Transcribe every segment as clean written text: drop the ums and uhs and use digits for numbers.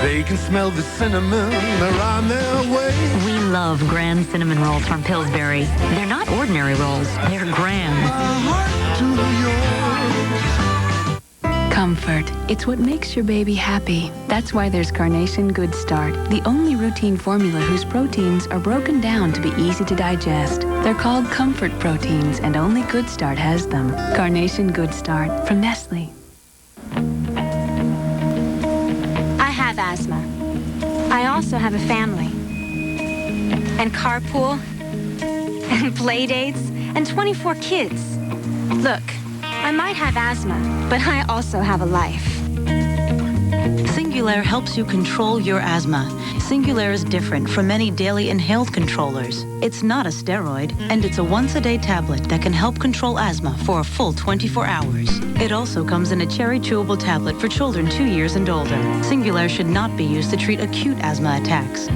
They can smell the cinnamon, they're on their way. We love Grand Cinnamon Rolls from Pillsbury. They're not ordinary rolls, they're grand. My heart to yours. Comfort. It's what makes your baby happy. That's why there's Carnation Good Start, the only routine formula whose proteins are broken down to be easy to digest. They're called Comfort Proteins, and only Good Start has them. Carnation Good Start from Nestle. I have asthma. I also have a family. And carpool. And play dates. And 24 kids. Look, I might have asthma, but I also have a life. Singulair helps you control your asthma. Singulair is different from many daily inhaled controllers. It's not a steroid, and it's a once-a-day tablet that can help control asthma for a full 24 hours. It also comes in a cherry chewable tablet for children 2 years and older. Singulair should not be used to treat acute asthma attacks.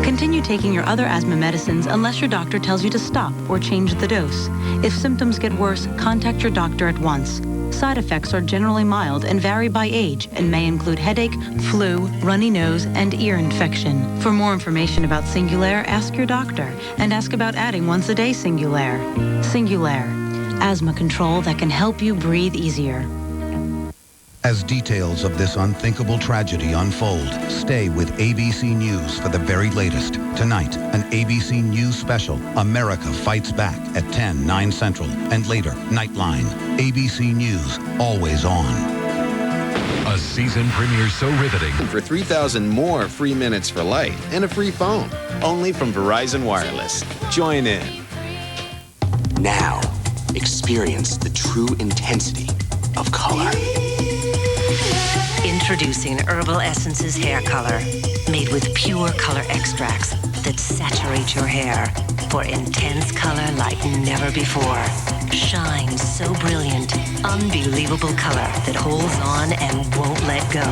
Continue taking your other asthma medicines unless your doctor tells you to stop or change the dose. If symptoms get worse, contact your doctor at once. Side effects are generally mild and vary by age and may include headache, flu, runny nose, and ear infection. For more information about Singulair, ask your doctor and ask about adding once-a-day Singulair. Singulair, asthma control that can help you breathe easier. As details of this unthinkable tragedy unfold, stay with ABC News for the very latest. Tonight, an ABC News special, America Fights Back at 10, 9 Central, and later, Nightline. ABC News, always on. A season premiere so riveting. For 3,000 more free minutes for light and a free phone. Only from Verizon Wireless. Join in. Now, experience the true intensity of color. Introducing Herbal Essences Hair Color, made with pure color extracts that saturate your hair for intense color like never before. Shine so brilliant, unbelievable color that holds on and won't let go.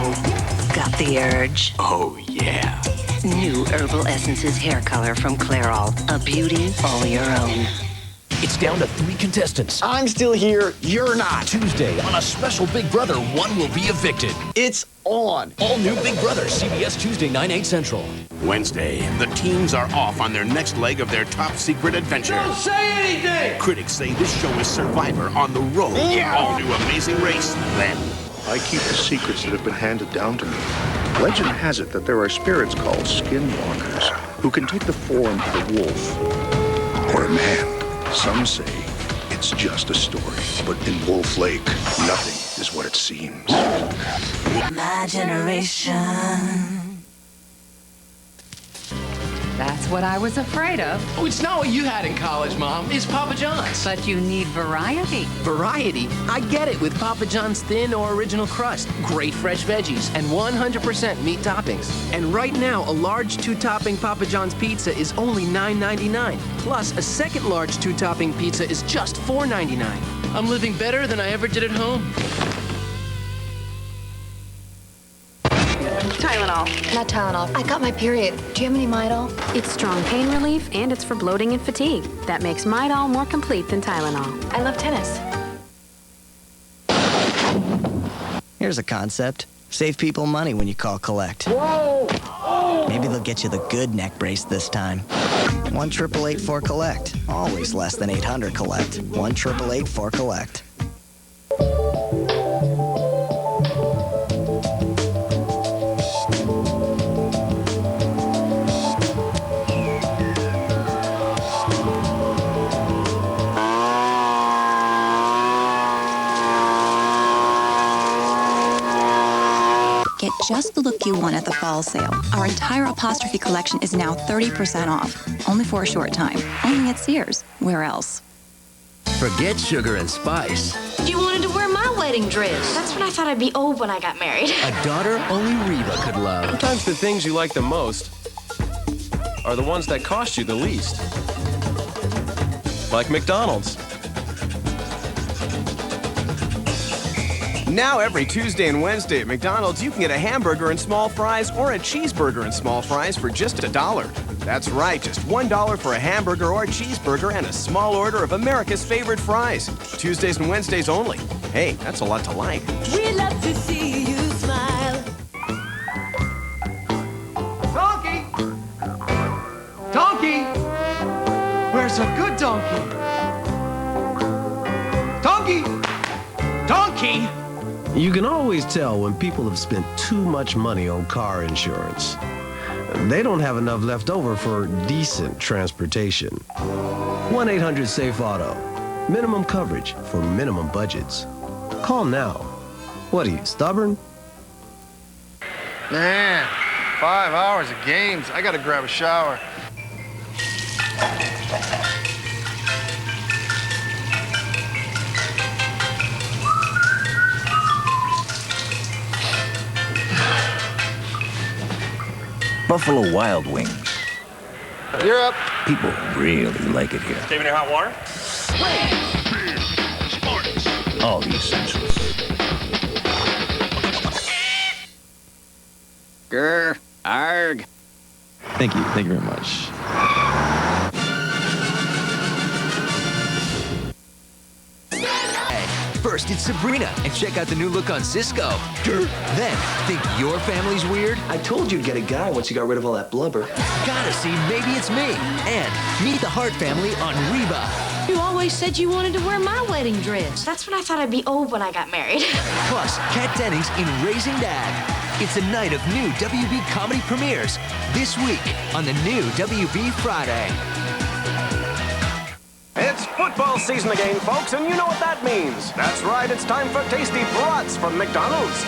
Got the urge? Oh, yeah. New Herbal Essences Hair Color from Clairol, a beauty all your own. It's down to 3 contestants. I'm still here, you're not. Tuesday, on a special Big Brother, one will be evicted. It's on. All new Big Brother, CBS Tuesday, 9, 8 Central. Wednesday, the teams are off on their next leg of their top secret adventure. Don't say anything! Critics say this show is Survivor on the road. Yeah. All new Amazing Race. Then, I keep the secrets that have been handed down to me. Legend has it that there are spirits called skinwalkers who can take the form of a wolf or a man. Some say it's just a story, but in Wolf Lake, nothing is what it seems. My generation. That's what I was afraid of. Oh, it's not what you had in college, Mom. It's Papa John's. But you need variety. Variety? I get it with Papa John's thin or original crust, great fresh veggies, and 100% meat toppings. And right now, a large 2-topping Papa John's pizza is only $9.99. Plus, a second large 2-topping pizza is just $4.99. I'm living better than I ever did at home. Tylenol. Not Tylenol. I got my period. Do you have any Midol? It's strong pain relief, and it's for bloating and fatigue. That makes Midol more complete than Tylenol. I love tennis. Here's a concept. Save people money when you call Collect. Whoa! Oh! Maybe they'll get you the good neck brace this time. 1-888-4-COLLECT. Always less than 800 Collect. 1-888-4-COLLECT. Get just the look you want at the fall sale. Our entire apostrophe collection is now 30% off, only for a short time. Only at Sears. Where else? Forget sugar and spice. You wanted to wear my wedding dress. That's when I thought I'd be old when I got married. A daughter only Reba could love. Sometimes the things you like the most are the ones that cost you the least. Like McDonald's. Now every Tuesday and Wednesday at McDonald's, you can get a hamburger and small fries or a cheeseburger and small fries for just $1. That's right, just $1 for a hamburger or a cheeseburger and a small order of America's favorite fries. Tuesdays and Wednesdays only. Hey, that's a lot to like. We love to see you smile. That's a good donkey. Donkey! Donkey! You can always tell when people have spent too much money on car insurance. They don't have enough left over for decent transportation. 1-800-SAFE-AUTO. Minimum coverage for minimum budgets. Call now. What are you, stubborn? Man, 5 hours of games. I gotta grab a shower. Buffalo Wild Wings. You're up. People really like it here. Saving your hot water? All the essentials. Grr, arg. Thank you very much. First, it's Sabrina, and check out the new look on Cisco. Then, think your family's weird? I told you to get a guy once you got rid of all that blubber. Gotta see Maybe It's Me. And meet the Hart family on Reba. You always said you wanted to wear my wedding dress. That's when I thought I'd be old when I got married. Plus, Kat Dennings in Raising Dad. It's a night of new WB comedy premieres this week on the new WB Friday. It's football season again, folks, and you know what that means. That's right, it's time for tasty brats from McDonald's.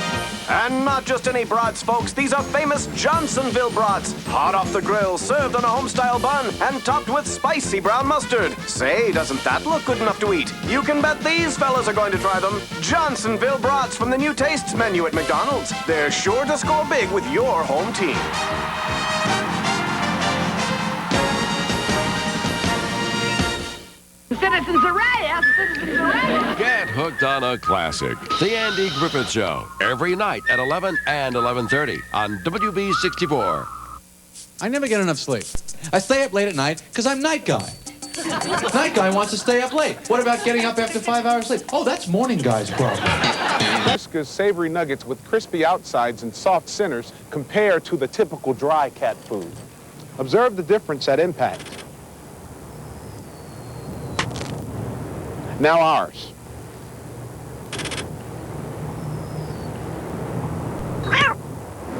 And not just any brats, folks. These are famous Johnsonville brats. Hot off the grill, served on a home-style bun, and topped with spicy brown mustard. Say, doesn't that look good enough to eat? You can bet these fellas are going to try them. Johnsonville brats from the new Tastes menu at McDonald's. They're sure to score big with your home team. Citizens Array, Citizens Array. Get hooked on a classic. The Andy Griffith Show. Every night at 11 and 11:30 on WB64. I never get enough sleep. I stay up late at night because I'm night guy. Night guy wants to stay up late. What about getting up after 5 hours sleep? Oh, that's morning guy's problem. Whiskas savory nuggets with crispy outsides and soft centers compare to the typical dry cat food. Observe the difference at impact. Now ours.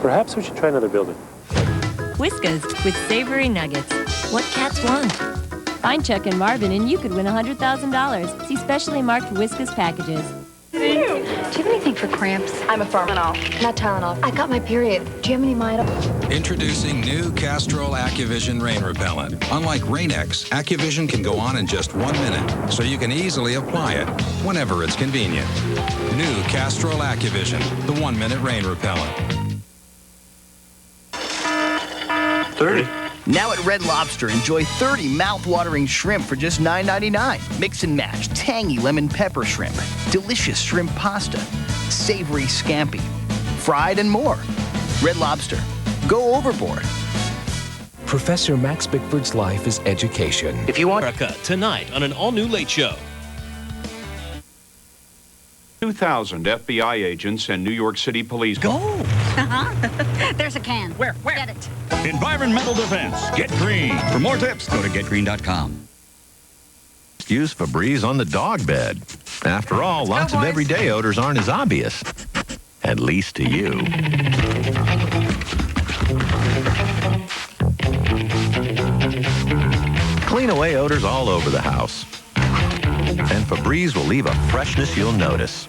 Perhaps we should try another building. Whiskas with savory nuggets. What cats want. Find Chuck and Marvin and you could win $100,000. See specially marked Whiskas packages. Do you have anything for cramps? I'm a Farmanol, not Tylenol. I got my period. Do you have any Midol? Introducing new Castrol AccuVision Rain Repellent. Unlike Rain-X, AccuVision can go on in just 1 minute, so you can easily apply it whenever it's convenient. New Castrol AccuVision, the 1-minute rain repellent. 30. Now at Red Lobster, enjoy 30 mouth-watering shrimp for just $9.99. Mix and match tangy lemon pepper shrimp, delicious shrimp pasta, savory scampi, fried and more. Red Lobster. Go overboard. Professor Max Bickford's life is education. If you want America tonight on an all-new Late Show. 2,000 FBI agents and New York City police. Go! There's a can. Where? Get it. Environmental defense. Get green. For more tips, go to getgreen.com. Use Febreze on the dog bed. After all, lots of everyday odors aren't as obvious. At least to you. Clean away odors all over the house. And Febreze will leave a freshness you'll notice.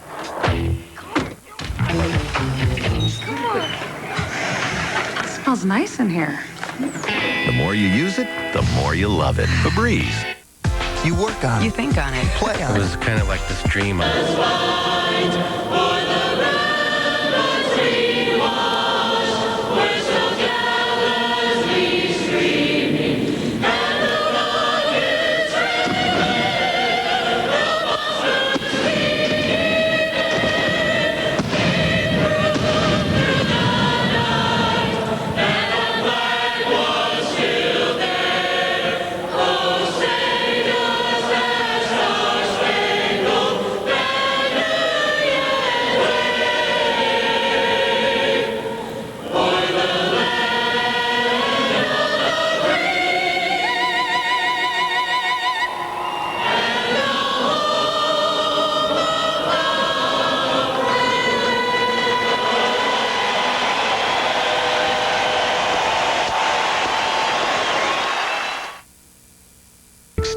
It smells nice in here. The more you use it, the more you love it. Febreze. You work on it. You think on it. Play on It it. was kind of like this dream of...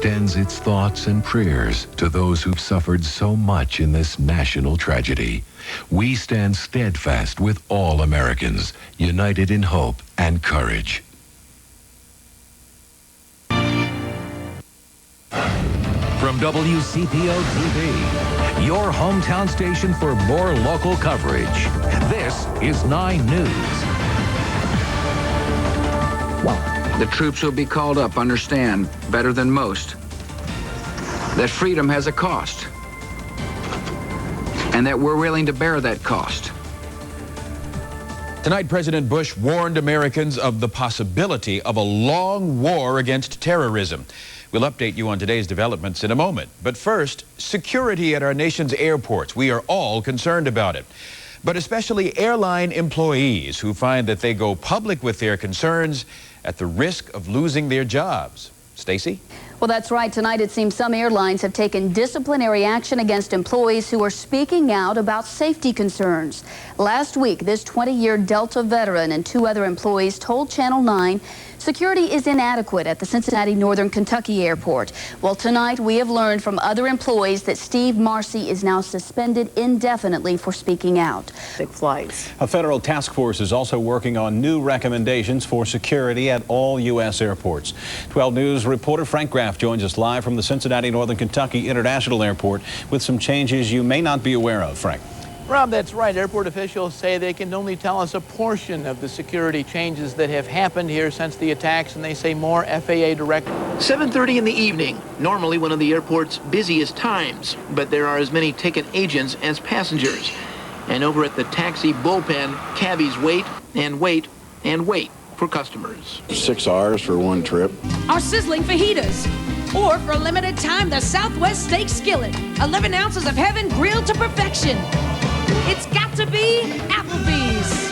extends its thoughts and prayers to those who've suffered so much in this national tragedy. We stand steadfast with all Americans, united in hope and courage. From WCPO TV, your hometown station for more local coverage. This is 9 News. The troops who will be called up understand better than most that freedom has a cost and that we're willing to bear that cost. Tonight, President Bush warned Americans of the possibility of a long war against terrorism. We'll update you on today's developments in a moment. But first, security at our nation's airports. We are all concerned about it. But especially airline employees who find that they go public with their concerns at the risk of losing their jobs. Stacy? Well, that's right. Tonight, it seems some airlines have taken disciplinary action against employees who are speaking out about safety concerns. Last week, this 20-year Delta veteran and 2 other employees told Channel 9 security is inadequate at the Cincinnati Northern Kentucky Airport. Well, tonight, we have learned from other employees that Steve Marcy is now suspended indefinitely for speaking out. Flights. A federal task force is also working on new recommendations for security at all U.S. airports. 12 News reporter Frank Graff joins us live from the Cincinnati Northern Kentucky International Airport with some changes you may not be aware of. Frank. Rob, that's right. Airport officials say they can only tell us a portion of the security changes that have happened here since the attacks, and they say more FAA direct. 7:30 in the evening, normally one of the airport's busiest times, but there are as many ticket agents as passengers. And over at the taxi bullpen, cabbies wait and wait and wait for customers. 6 hours for one trip. Our sizzling fajitas. Or for a limited time, the Southwest Steak Skillet. 11 ounces of heaven grilled to perfection. It's got to be Applebee's.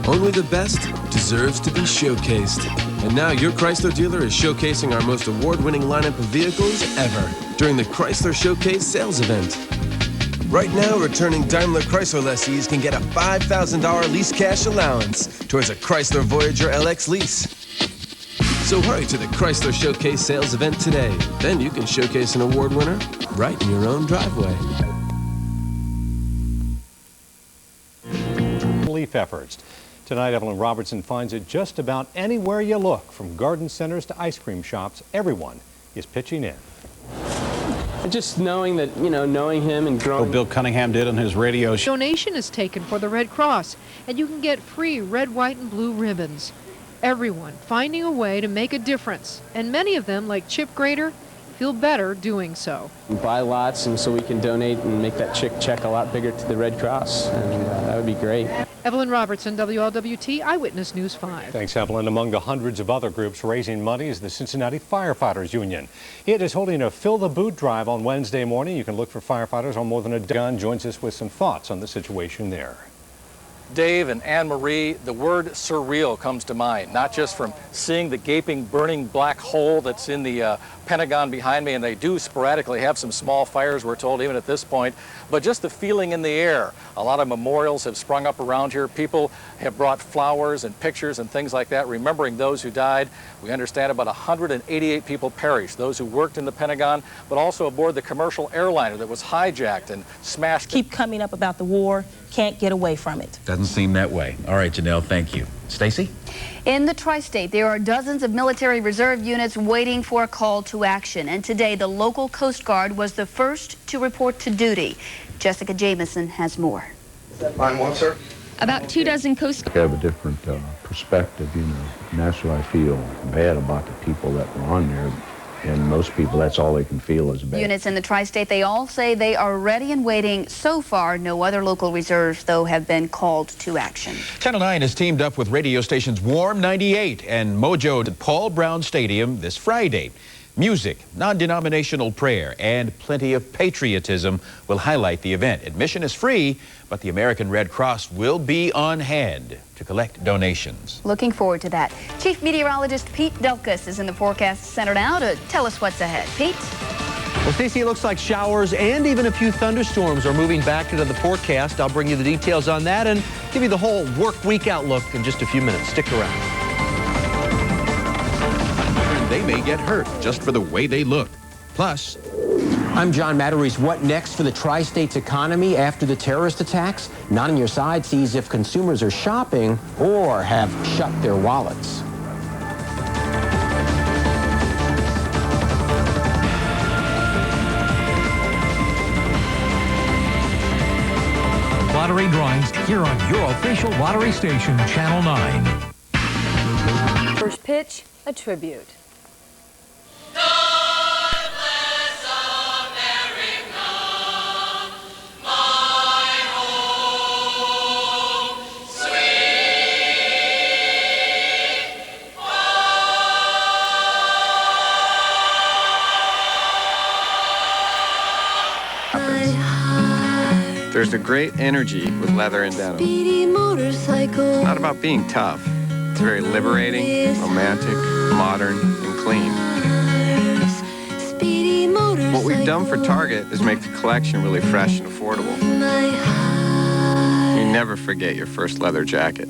Only the best deserves to be showcased. And now your Chrysler dealer is showcasing our most award-winning lineup of vehicles ever during the Chrysler Showcase sales event. Right now, returning Daimler Chrysler lessees can get a $5,000 lease cash allowance towards a Chrysler Voyager LX lease. So hurry to the Chrysler Showcase sales event today. Then you can showcase an award winner right in your own driveway. Relief efforts. Tonight, Evelyn Robertson finds it just about anywhere you look, from garden centers to ice cream shops. Everyone is pitching in. Just knowing that, knowing him and growing. Bill Cunningham did on his radio show. Donation is taken for the Red Cross, and you can get free red, white, and blue ribbons. Everyone finding a way to make a difference, and many of them, like Chip Grader, feel better doing so. Buy lots, and so we can donate and make that check a lot bigger to the Red Cross, and that would be great. Evelyn Robertson, WLWT Eyewitness News 5. Thanks, Evelyn. Among the hundreds of other groups raising money is the Cincinnati Firefighters Union. It is holding a Fill the Boot drive on Wednesday morning. You can look for firefighters on more than a dozen. Joins us with some thoughts on the situation there. Dave and Anne-Marie, the word surreal comes to mind, not just from seeing the gaping, burning black hole that's in the Pentagon behind me, and they do sporadically have some small fires, we're told, even at this point, but just the feeling in the air. A lot of memorials have sprung up around here. People have brought flowers and pictures and things like that, remembering those who died. We understand about 188 people perished, those who worked in the Pentagon, but also aboard the commercial airliner that was hijacked and smashed. Keep coming up about the war, can't get away from it. Doesn't seem that way. All right, Janelle, thank you. Stacy? In the tri-state, there are dozens of military reserve units waiting for a call to action. And today, the local Coast Guard was the first to report to duty. Jessica Jameson has more. Line 1, sir. About 24 Coast Guard. I have a different perspective, Naturally, I feel bad about the people that were on there. And most people, that's all they can feel is bad. Units in the tri-state, they all say they are ready and waiting. So far, no other local reserves, though, have been called to action. Channel 9 has teamed up with radio stations Warm 98 and Mojo at Paul Brown Stadium this Friday. Music, non-denominational prayer, and plenty of patriotism will highlight the event. Admission is free, but the American Red Cross will be on hand to collect donations. Looking forward to that. Chief Meteorologist Pete Delkus is in the Forecast Center now to tell us what's ahead. Pete? Well, Stacey, it looks like showers and even a few thunderstorms are moving back into the forecast. I'll bring you the details on that and give you the whole work week outlook in just a few minutes. Stick around. They may get hurt just for the way they look. Plus, I'm John Matarese. What next for the Tri-States economy after the terrorist attacks? Not on Your Side sees if consumers are shopping or have shut their wallets. Lottery drawings here on your official lottery station, Channel 9. First pitch, a tribute. There's a great energy with leather and denim. It's not about being tough. It's very liberating, romantic, modern, and clean. What we've done for Target is make the collection really fresh and affordable. You never forget your first leather jacket.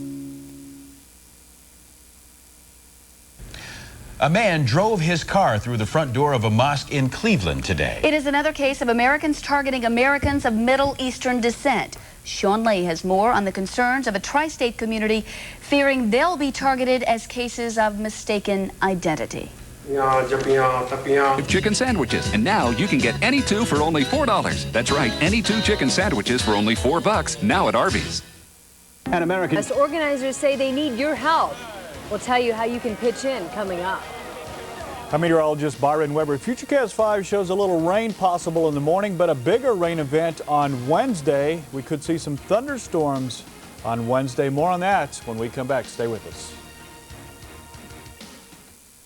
a man drove his car through the front door of a mosque in Cleveland today. It is another case of Americans targeting Americans of Middle Eastern descent. Sean Lee has more on the concerns of a tri-state community fearing they'll be targeted as cases of mistaken identity. Chicken sandwiches, and now you can get any two for only $4. That's right, any two chicken sandwiches for only $4 now at Arby's. An American. As organizers say they need your help. We'll tell you how you can pitch in coming up. I'm meteorologist Byron Weber. Futurecast 5 shows a little rain possible in the morning, but a bigger rain event on Wednesday. We could see some thunderstorms on Wednesday. More on that when we come back. Stay with us.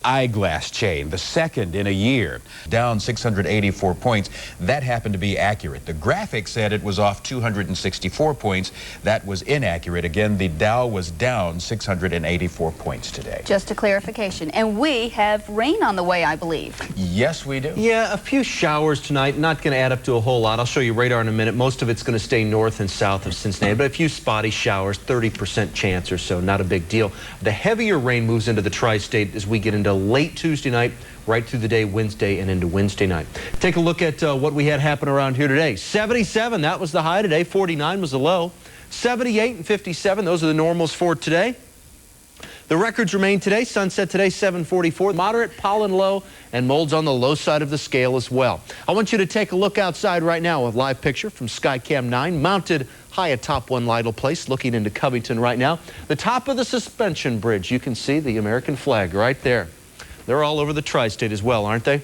Eyeglass chain, the second in a year, down 684 points. That happened to be accurate. The graphic said it was off 264 points. That was inaccurate. Again, the Dow was down 684 points today. Just a clarification. And we have rain on the way, I believe. Yes, we do. Yeah, a few showers tonight. Not going to add up to a whole lot. I'll show you radar in a minute. Most of it's going to stay north and south of Cincinnati, but a few spotty showers, 30% chance or so. Not a big deal. The heavier rain moves into the tri-state as we get into late Tuesday night, right through the day, Wednesday and into Wednesday night. Take a look at what we had happen around here today. 77, that was the high today. 49 was the low. 78 and 57, those are the normals for today. The records remain today. Sunset today, 744. Moderate pollen low and molds on the low side of the scale as well. I want you to take a look outside right now with a live picture from Skycam 9, mounted high atop One Lytle Place, looking into Covington right now. The top of the suspension bridge, you can see the American flag right there. They're all over the tri-state as well, aren't they?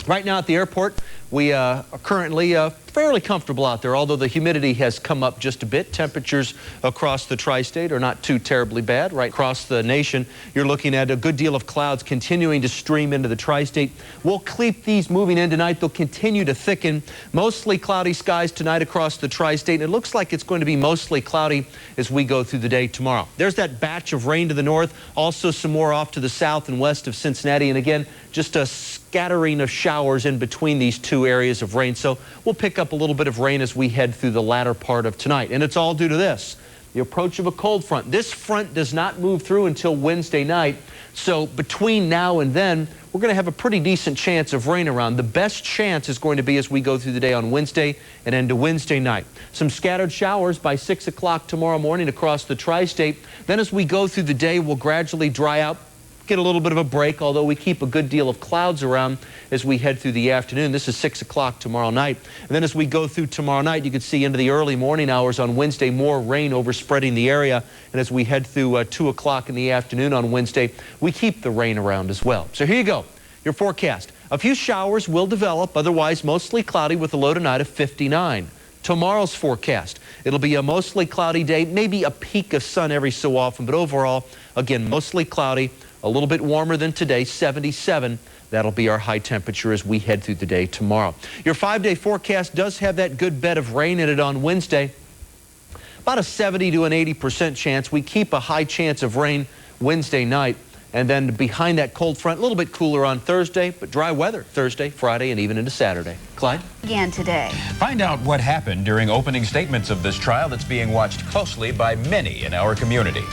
Right now at the airport, we are currently fairly comfortable out there, although the humidity has come up just a bit. Temperatures across the tri-state are not too terribly bad. Right across the nation, you're looking at a good deal of clouds continuing to stream into the tri-state. We'll keep these moving in tonight. They'll continue to thicken. Mostly cloudy skies tonight across the tri-state, and it looks like it's going to be mostly cloudy as we go through the day tomorrow. There's that batch of rain to the north, also some more off to the south and west of Cincinnati, and again, just a scattering of showers in between these two areas of rain. So we'll pick up a little bit of rain as we head through the latter part of tonight. And it's all due to this, the approach of a cold front. This front does not move through until Wednesday night. So between now and then, we're going to have a pretty decent chance of rain around. The best chance is going to be as we go through the day on Wednesday and into Wednesday night. Some scattered showers by 6 o'clock tomorrow morning across the tri-state. Then as we go through the day, we'll gradually dry out, get a little bit of a break, although we keep a good deal of clouds around as we head through the afternoon. This is 6 o'clock tomorrow night. And then as we go through tomorrow night, you can see into the early morning hours on Wednesday, more rain overspreading the area. And as we head through 2 o'clock in the afternoon on Wednesday, we keep the rain around as well. So here you go, your forecast. A few showers will develop, otherwise mostly cloudy with a low tonight of 59. Tomorrow's forecast, it'll be a mostly cloudy day, maybe a peak of sun every so often, but overall, again, mostly cloudy. A little bit warmer than today, 77. That'll be our high temperature as we head through the day tomorrow. Your 5-day forecast does have that good bed of rain in it on Wednesday. About a 70 to an 80% chance. We keep a high chance of rain Wednesday night. And then behind that cold front, a little bit cooler on Thursday, but dry weather Thursday, Friday, and even into Saturday. Clyde? Again today. Find out what happened during opening statements of this trial that's being watched closely by many in our community.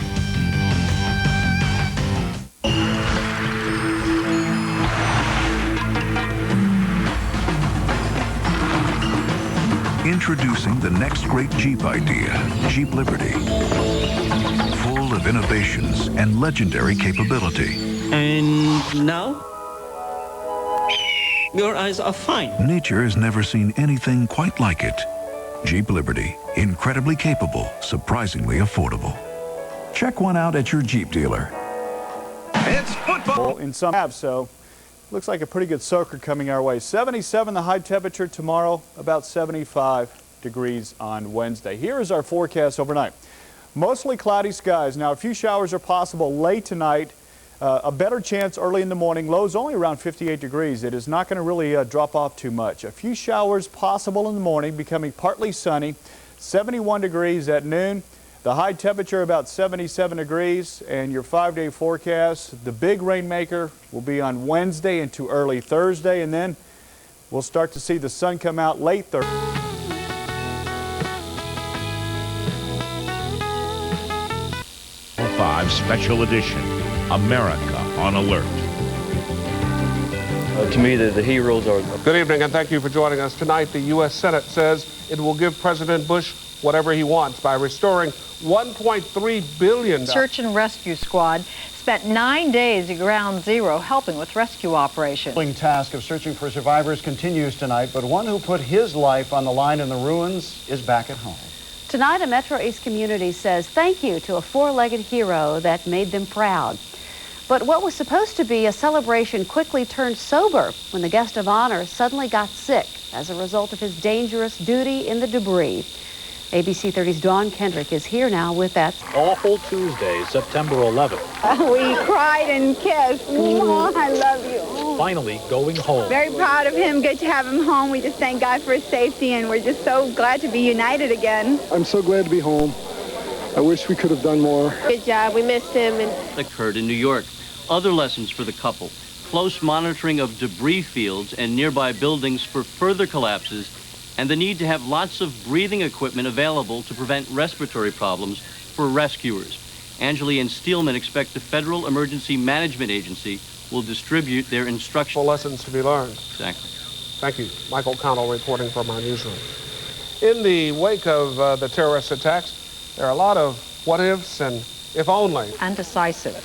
Introducing the next great Jeep idea, Jeep Liberty. Full of innovations and legendary capability. And now, your eyes are fine. Nature has never seen anything quite like it. Jeep Liberty, incredibly capable, surprisingly affordable. Check one out at your Jeep dealer. It's football in some halves, so looks like a pretty good soaker coming our way. 77 the high temperature tomorrow, about 75 degrees on Wednesday. Here is our forecast overnight. Mostly cloudy skies. Now, a few showers are possible late tonight. A better chance early in the morning. Lows only around 58 degrees. It is not going to really drop off too much. A few showers possible in the morning, becoming partly sunny. 71 degrees at noon. The high temperature about 77 degrees, and your 5-day forecast, the big rainmaker will be on Wednesday into early Thursday, and then we'll start to see the sun come out late Thursday. Five Special Edition, America on Alert. To me, the heroes are... Good evening, and thank you for joining us tonight. The U.S. Senate says it will give President Bush whatever he wants by restoring $1.3 billion. Search and rescue squad spent 9 days at Ground Zero helping with rescue operations. The task of searching for survivors continues tonight, but one who put his life on the line in the ruins is back at home. Tonight, a Metro East community says thank you to a four-legged hero that made them proud. But what was supposed to be a celebration quickly turned sober when the guest of honor suddenly got sick as a result of his dangerous duty in the debris. ABC 30's Dawn Kendrick is here now with that. Awful Tuesday, September 11th. We cried and kissed. Oh, I love you. Finally going home. Very proud of him. Good to have him home. We just thank God for his safety, and we're just so glad to be united again. I'm so glad to be home. I wish we could have done more. Good job. We missed him. Occurred in New York. Other lessons for the couple. Close monitoring of debris fields and nearby buildings for further collapses, and the need to have lots of breathing equipment available to prevent respiratory problems for rescuers. Angeli and Steelman expect the Federal Emergency Management Agency will distribute their instructional lessons to be learned. Exactly. Thank you. Michael Connell reporting from our newsroom. In the wake of the terrorist attacks, there are a lot of what ifs and if only. And decisive.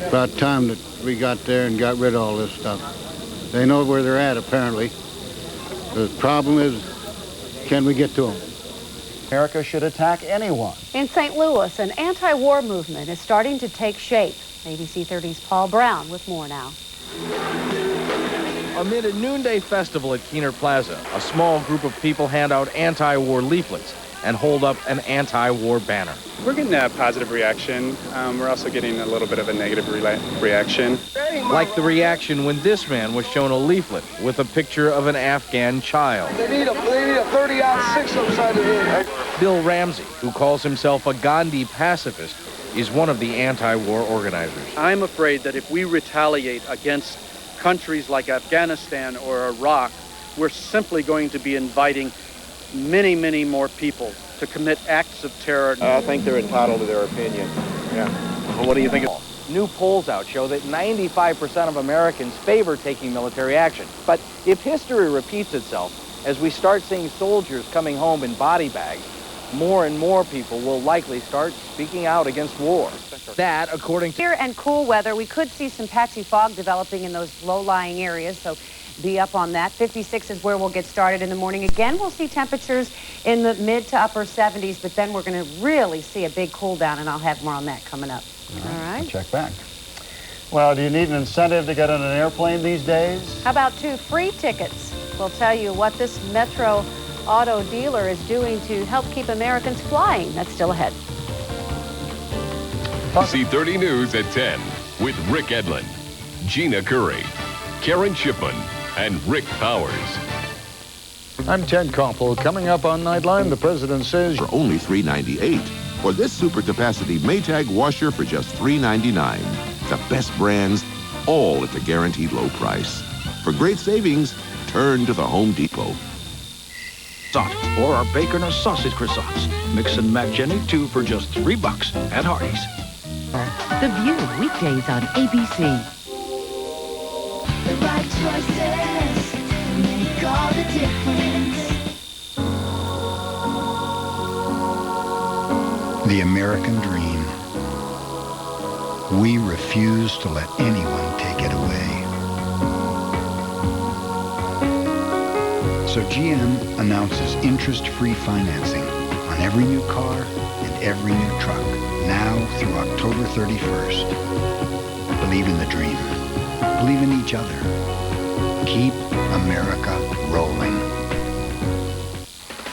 About time that we got there and got rid of all this stuff. They know where they're at, apparently. The problem is, can we get to them? America should attack anyone. In St. Louis, an anti-war movement is starting to take shape. ABC 30's Paul Brown with more now. Amid a noonday festival at Keener Plaza, a small group of people hand out anti-war leaflets and hold up an anti-war banner. We're getting a positive reaction. We're also getting a little bit of a negative reaction. Like the reaction when this man was shown a leaflet with a picture of an Afghan child. They need a 30-06 upside of it. Bill Ramsey, who calls himself a Gandhi pacifist, is one of the anti-war organizers. I'm afraid that if we retaliate against countries like Afghanistan or Iraq, we're simply going to be inviting many, many more people to commit acts of terror. I think they're entitled to their opinion. Yeah. Well, what do you think of it? New polls out show that 95% of Americans favor taking military action. But if history repeats itself, as we start seeing soldiers coming home in body bags, more and more people will likely start speaking out against war. That, according to... Clear and cool weather, we could see some patchy fog developing in those low-lying areas, so be up on that. 56 is where we'll get started in the morning. Again, we'll see temperatures in the mid to upper 70s, but then we're going to really see a big cool down, and I'll have more on that coming up. All right. I'll check back. Well, do you need an incentive to get on an airplane these days? How about 2 free tickets? We'll tell you what this Metro auto dealer is doing to help keep Americans flying. That's still ahead. C30 News at 10 with Rick Edlund, Gina Curry, Karen Shipman, and Rick Powers. I'm Ted Koppel. Coming up on Nightline, the president says... For only $3.98. for this super capacity Maytag washer for just $3.99. The best brands, all at the guaranteed low price. For great savings, turn to the Home Depot. Or our bacon or sausage croissants. Mix and match any two for just $3 at Hardee's. The View, weekdays on ABC. The right choices make all the difference. The American dream. We refuse to let anyone take it away. So GM announces interest-free financing on every new car and every new truck, now through October 31st. Believe in the dream. Believe in each other. Keep America rolling.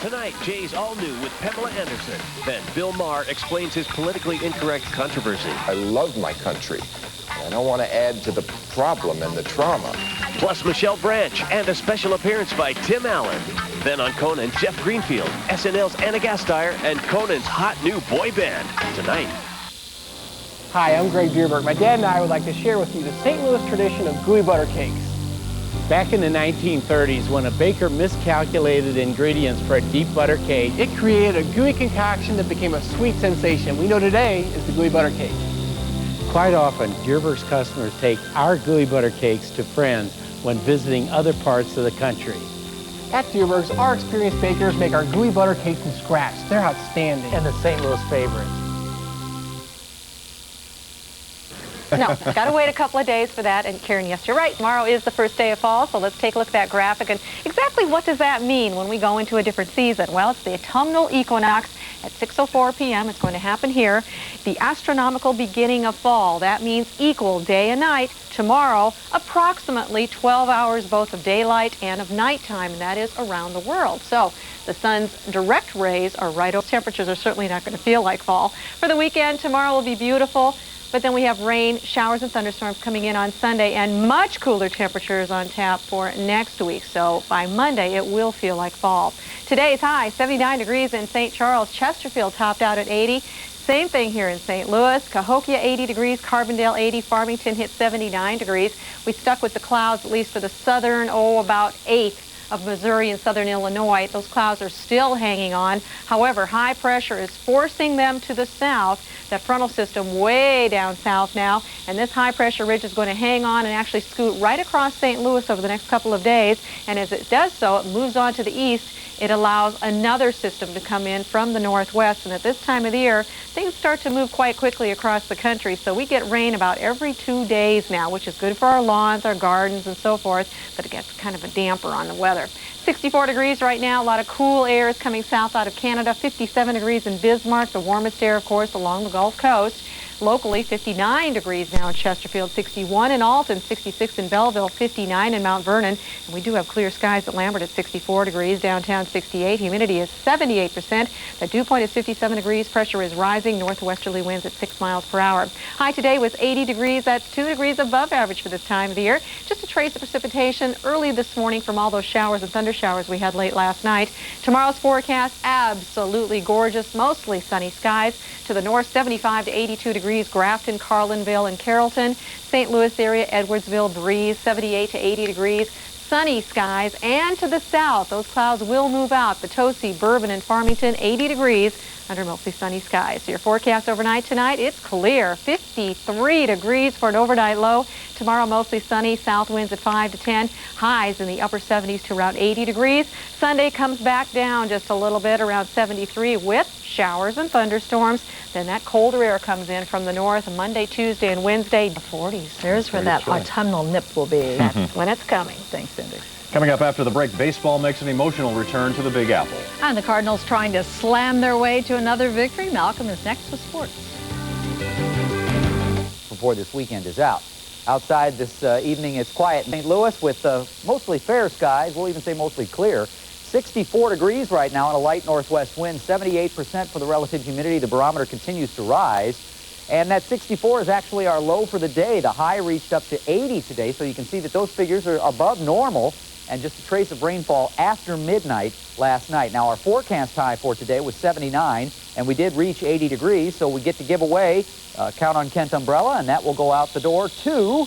Tonight, Jay's all new with Pamela Anderson. Then Bill Maher explains his politically incorrect controversy. I love my country. I don't want to add to the problem and the trauma. Plus Michelle Branch and a special appearance by Tim Allen. Then on Conan, Jeff Greenfield, SNL's Anna Gasteyer, and Conan's hot new boy band. Tonight. Hi, I'm Greg Dierberg. My dad and I would like to share with you the St. Louis tradition of gooey butter cakes. Back in the 1930s, when a baker miscalculated ingredients for a deep butter cake, it created a gooey concoction that became a sweet sensation we know today is the gooey butter cake. Quite often, Dierberg's customers take our gooey butter cakes to friends when visiting other parts of the country. At Dierberg's, our experienced bakers make our gooey butter cakes from scratch. They're outstanding and the St. Louis favorite. No, got to wait a couple of days for that. And Karen, yes, you're right. Tomorrow is the first day of fall, so let's take a look at that graphic. And exactly what does that mean when we go into a different season? Well, it's the autumnal equinox at 6:04 p.m. It's going to happen here. The astronomical beginning of fall. That means equal day and night. Tomorrow, approximately 12 hours both of daylight and of nighttime, and that is around the world. So the sun's direct rays are right over. Temperatures are certainly not going to feel like fall. For the weekend, tomorrow will be beautiful. But then we have rain, showers, and thunderstorms coming in on Sunday, and much cooler temperatures on tap for next week. So by Monday, it will feel like fall. Today's high, 79 degrees in St. Charles. Chesterfield topped out at 80. Same thing here in St. Louis. Cahokia, 80 degrees. Carbondale, 80. Farmington hit 79 degrees. We stuck with the clouds, at least for the southern, about 8th of Missouri and southern Illinois. Those clouds are still hanging on. However, high pressure is forcing them to the south. That frontal system way down south now, and this high pressure ridge is going to hang on and actually scoot right across St. Louis over the next couple of days. And as it does so, it moves on to the east. It allows another system to come in from the northwest, and at this time of the year, things start to move quite quickly across the country. So we get rain about every 2 days now, which is good for our lawns, our gardens, and so forth, but it gets kind of a damper on the weather. 64 degrees right now. A lot of cool air is coming south out of Canada. 57 degrees in Bismarck, the warmest air, of course, along the Gulf Coast. Locally, 59 degrees now in Chesterfield, 61 in Alton, 66 in Belleville, 59 in Mount Vernon. And we do have clear skies at Lambert at 64 degrees, downtown 68. Humidity is 78%. The dew point is 57 degrees. Pressure is rising. Northwesterly winds at 6 miles per hour. High today was 80 degrees. That's 2 degrees above average for this time of the year. Just a trace of precipitation early this morning from all those showers and thunder showers we had late last night. Tomorrow's forecast, absolutely gorgeous, mostly sunny skies. To the north, 75 to 82 degrees, Grafton, Carlinville, and Carrollton. St. Louis area, Edwardsville, breeze, 78 to 80 degrees. Sunny skies. And to the south, those clouds will move out. Potosi, Bourbon, and Farmington, 80 degrees under mostly sunny skies. So your forecast overnight tonight, it's clear. 53 degrees for an overnight low. Tomorrow, mostly sunny, south winds at 5 to 10. Highs in the upper 70s to around 80 degrees. Sunday comes back down just a little bit, around 73, with showers and thunderstorms. Then that colder air comes in from the north. Monday, Tuesday, and Wednesday, the 40s. There's where that autumnal nip will be. That's when it's coming. Thanks, Cindy. Coming up after the break, baseball makes an emotional return to the Big Apple. And the Cardinals trying to slam their way to another victory. Malcolm is next with sports. Before this weekend is out. Outside this evening, it's quiet in St. Louis with mostly fair skies. We'll even say mostly clear. 64 degrees right now and a light northwest wind. 78% for the relative humidity. The barometer continues to rise. And that 64 is actually our low for the day. The high reached up to 80 today, so you can see that those figures are above normal. and just a trace of rainfall after midnight last night. Now, our forecast high for today was 79, and we did reach 80 degrees, so we get to give away Count on Kent umbrella, and that will go out the door to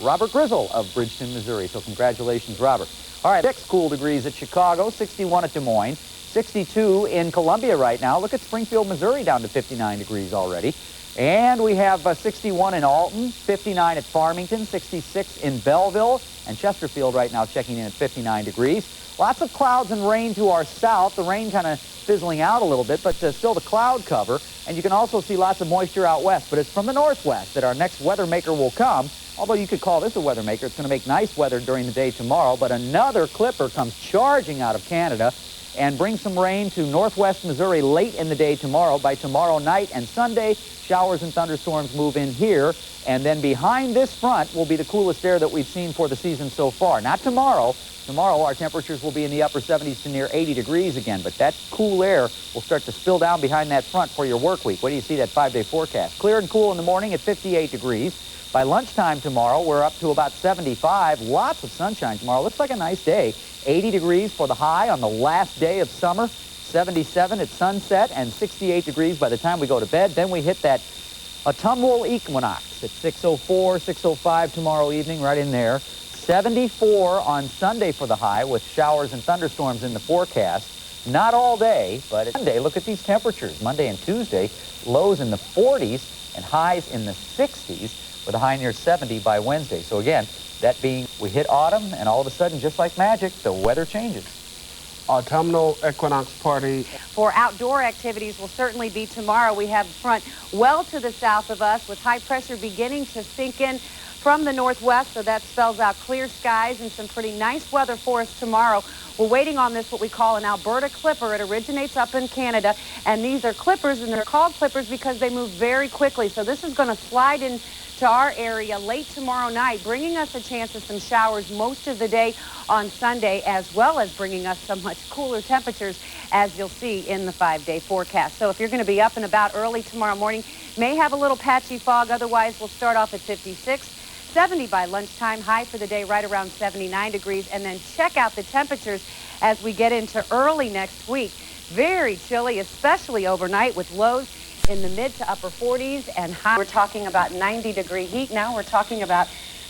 Robert Grizzle of Bridgeton, Missouri. So congratulations, Robert. All right, 6 cool degrees at Chicago, 61 at Des Moines, 62 in Columbia right now. Look at Springfield, Missouri, down to 59 degrees already. And we have 61 in Alton, 59 at Farmington, 66 in Belleville, and Chesterfield right now checking in at 59 degrees. Lots of clouds and rain to our south. The rain kind of fizzling out a little bit, but still the cloud cover. And you can also see lots of moisture out west, but it's from the northwest that our next weather maker will come. Although you could call this a weather maker. It's going to make nice weather during the day tomorrow, but another clipper comes charging out of Canada and brings some rain to northwest Missouri late in the day tomorrow. By tomorrow night and Sunday, showers and thunderstorms move in here. And then behind this front will be the coolest air that we've seen for the season so far. Not tomorrow. Tomorrow, our temperatures will be in the upper 70s to near 80 degrees again. But that cool air will start to spill down behind that front for your work week. What do you see that 5-day forecast? Clear and cool in the morning at 58 degrees. By lunchtime tomorrow, we're up to about 75. Lots of sunshine tomorrow. Looks like a nice day. 80 degrees for the high on the last day of summer. 77 at sunset and 68 degrees by the time we go to bed. Then we hit that autumnal equinox at 6:04, 6:05 tomorrow evening, right in there. 74 on Sunday for the high with showers and thunderstorms in the forecast. Not all day, but it's Monday. Look at these temperatures. Monday and Tuesday, lows in the 40s and highs in the 60s with a high near 70 by Wednesday. So again, that being we hit autumn, and all of a sudden, just like magic, the weather changes. Autumnal equinox party. For outdoor activities will certainly be tomorrow. We have the front well to the south of us with high pressure beginning to sink in from the northwest, so that spells out clear skies and some pretty nice weather for us tomorrow. We're waiting on this, what we call an Alberta clipper. It originates up in Canada, and these are clippers, and they're called clippers because they move very quickly. So this is going to slide in to our area late tomorrow night, bringing us a chance of some showers most of the day on Sunday, as well as bringing us some much cooler temperatures, as you'll see in the 5-day forecast. So if you're going to be up and about early tomorrow morning, may have a little patchy fog. Otherwise, we'll start off at 56. 70 by lunchtime, high for the day right around 79 degrees, and then check out the temperatures as we get into early next week. Very chilly, especially overnight, with lows in the mid to upper 40s and high. We're talking about 90-degree heat. Now we're talking about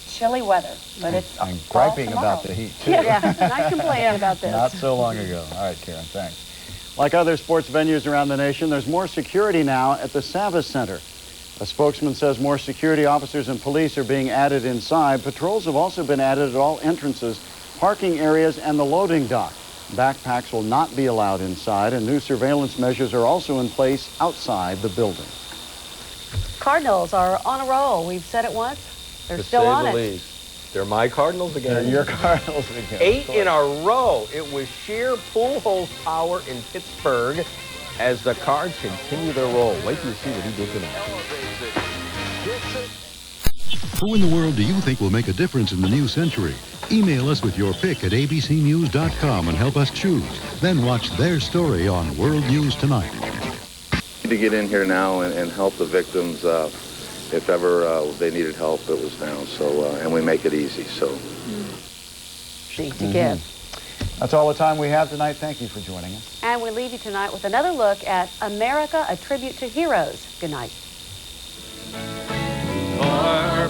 chilly weather, but it's I'm griping about the heat, too. Yeah, not complaining about this. Not so long ago. All right, Karen, thanks. Like other sports venues around the nation, there's more security now at the Savvis Center. A spokesman says more security officers and police are being added inside. Patrols have also been added at all entrances, parking areas, and the loading dock. Backpacks will not be allowed inside, and new surveillance measures are also in place outside the building. Cardinals are on a roll. We've said it once. They're still on it. They're my Cardinals again. They're your Cardinals again. 8 in a row. It was sheer Pujols power in Pittsburgh as the Cards continue their roll. Wait till you see what he did tonight. Who in the world do you think will make a difference in the new century? Email us with your pick at abcnews.com and help us choose. Then watch their story on World News Tonight. To get in here now and help the victims, if ever they needed help, it was now. So, and we make it easy. So, to give. That's all the time we have tonight. Thank you for joining us. And we leave you tonight with another look at America, a tribute to heroes. Good night. For